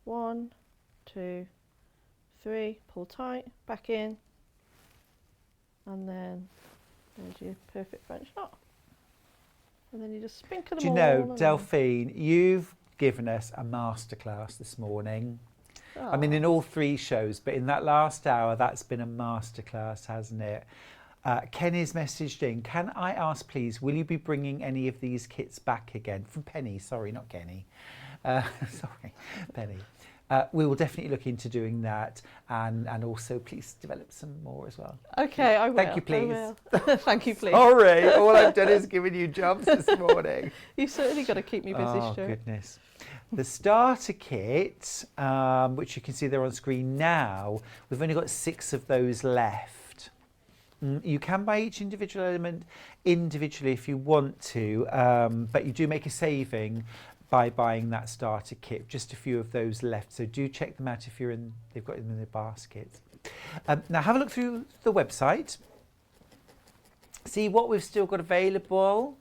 1, 2, 3, pull tight, back in, and then there's your perfect French knot. And then you just sprinkle them Do you all know, around. Delphine, you've given us a masterclass this morning. Oh. I mean, in all 3 shows, but in that last hour, that's been a masterclass, hasn't it? Kenny's messaged in, can I ask, please, will you be bringing any of these kits back again? From Penny, sorry, not Kenny. Sorry, Penny. We will definitely look into doing that, and also please develop some more as well. Okay, I will. Thank you, please. I will. Thank you, please. Sorry, all I've done is given you jobs this morning. You certainly got to keep me busy, Oh, Stuart. goodness. The starter kit, which you can see there on screen now, we've only got 6 of those left. You can buy each individual element individually if you want to, but you do make a saving by buying that starter kit. Just a few of those left, so do check them out if you're in. They've got them in their baskets. Now have a look through the website. See what we've still got available.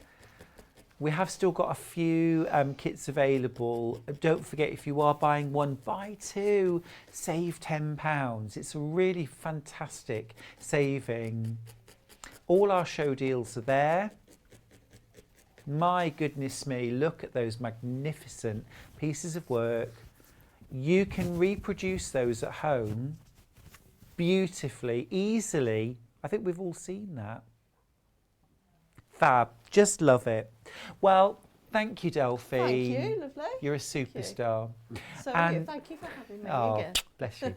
We have still got a few kits available. Don't forget, if you are buying one, buy 2, save £10. It's a really fantastic saving. All our show deals are there. My goodness me, look at those magnificent pieces of work. You can reproduce those at home beautifully, easily. I think we've all seen that. Fab, just love it. Well, thank you, Delphine. Thank you, lovely. You're a superstar. So And- thank you for having me Oh, again. bless you.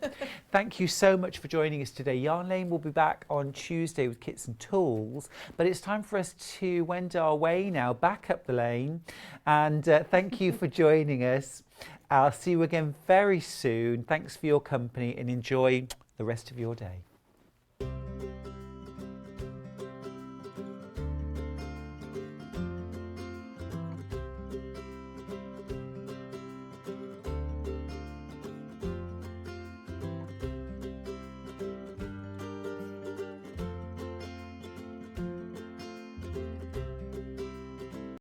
Thank you so much for joining us today. Yarn Lane will be back on Tuesday with kits and tools, but it's time for us to wend our way now back up the lane. And thank you for joining us. I'll see you again very soon. Thanks for your company and enjoy the rest of your day.